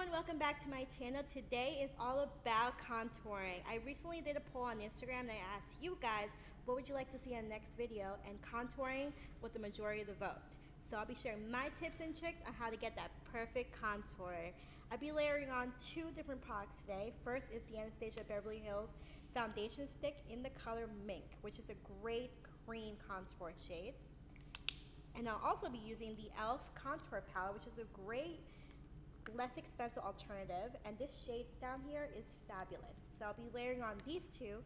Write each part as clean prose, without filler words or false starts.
everyone, welcome back to my channel. Today is all about contouring. I recently did a poll on Instagram and I asked you guys what would you like to see in the next video, and contouring was the majority of the vote. So I'll be sharing my tips and tricks on how to get that perfect contour. I'll be layering on two different products today. First is the Anastasia Beverly Hills foundation stick in the color Mink, which is a great cream contour shade. And I'll also be using the e.l.f. contour palette, which is a great less expensive alternative, and this shade down here is fabulous. So I'll be layering on these two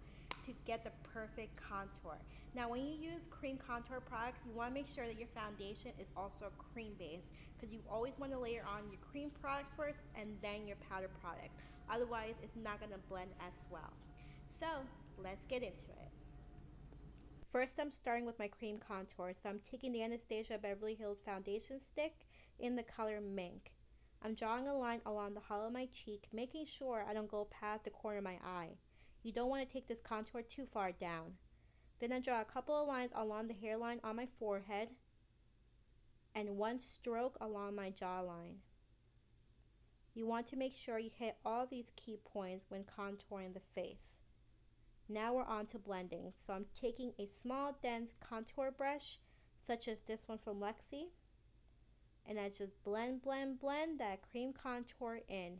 to get the perfect contour. Now when you use cream contour products, you want to make sure that your foundation is also cream based, because you always want to layer on your cream products first and then your powder products. Otherwise it's not going to blend as well. So let's get into it. First, I'm starting with my cream contour. So I'm taking the Anastasia Beverly Hills foundation stick in the color Mink. I'm drawing a line along the hollow of my cheek, making sure I don't go past the corner of my eye. You don't want to take this contour too far down. Then I draw a couple of lines along the hairline on my forehead and one stroke along my jawline. You want to make sure you hit all these key points when contouring the face. Now we're on to blending. So I'm taking a small dense contour brush, such as this one from Lexi, and I just blend that cream contour in.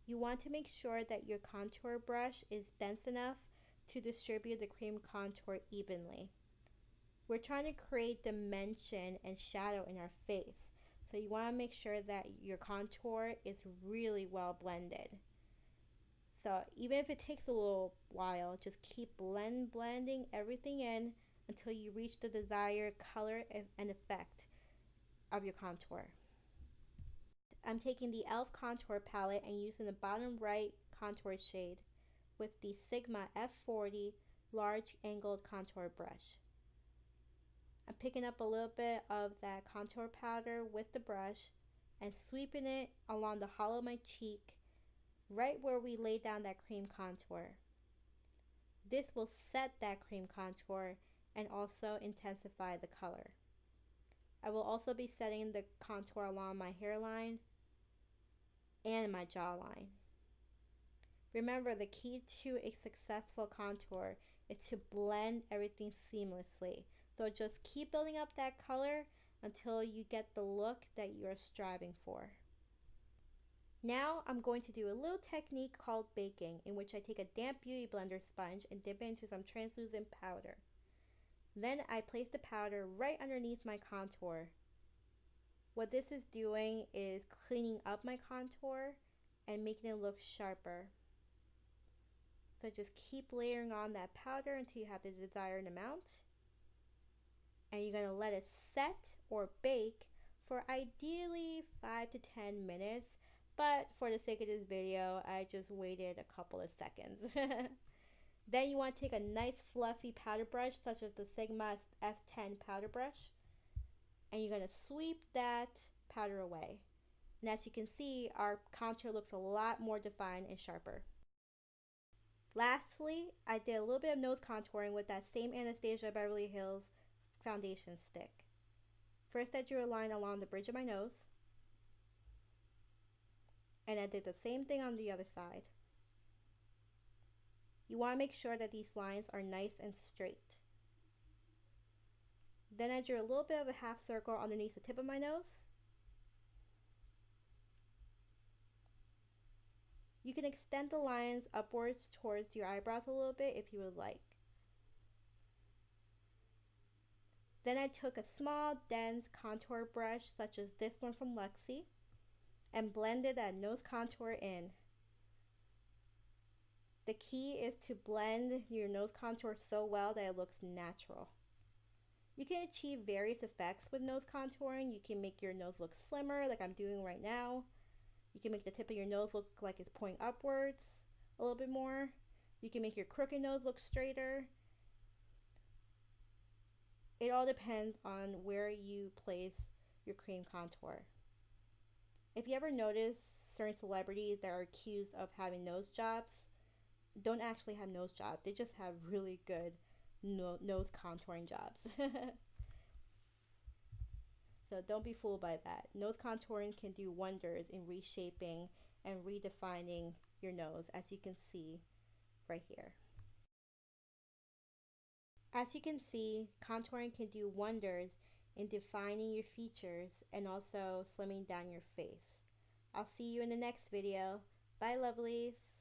You want to make sure that your contour brush is dense enough to distribute the cream contour evenly. We're trying to create dimension and shadow in our face, so you want to make sure that your contour is really well blended. So even if it takes a little while, just keep blending everything in until you reach the desired color and effect of your contour. I'm taking the e.l.f. contour palette and using the bottom right contour shade with the Sigma F40 large angled contour brush. I'm picking up a little bit of that contour powder with the brush and sweeping it along the hollow of my cheek, right where we lay down that cream contour. This will set that cream contour and also intensify the color. I will also be setting the contour along my hairline and my jawline. Remember, the key to a successful contour is to blend everything seamlessly. So just keep building up that color until you get the look that you are striving for. Now I'm going to do a little technique called baking, in which I take a damp beauty blender sponge and dip it into some translucent powder. Then I place the powder right underneath my contour. What this is doing is cleaning up my contour and making it look sharper. So just keep layering on that powder until you have the desired amount. And you're going to let it set or bake for ideally 5 to 10 minutes. But for the sake of this video, I just waited a couple of seconds. Then you want to take a nice fluffy powder brush, such as the Sigma F10 powder brush, and you're going to sweep that powder away. And as you can see, our contour looks a lot more defined and sharper. Lastly, I did a little bit of nose contouring with that same Anastasia Beverly Hills foundation stick. First, I drew a line along the bridge of my nose, and I did the same thing on the other side. You want to make sure that these lines are nice and straight. Then I drew a little bit of a half circle underneath the tip of my nose. You can extend the lines upwards towards your eyebrows a little bit if you would like. Then I took a small dense contour brush, such as this one from Lexi, and blended that nose contour in. The key is to blend your nose contour so well that it looks natural. You can achieve various effects with nose contouring. You can make your nose look slimmer, like I'm doing right now. You can make the tip of your nose look like it's pointing upwards a little bit more. You can make your crooked nose look straighter. It all depends on where you place your cream contour. If you ever notice certain celebrities that are accused of having nose jobs, don't actually have nose jobs. They just have really good nose contouring jobs. So don't be fooled by that. Nose contouring can do wonders in reshaping and redefining your nose, as you can see right here. As you can see, contouring can do wonders in defining your features and also slimming down your face. I'll see you in the next video. Bye, lovelies.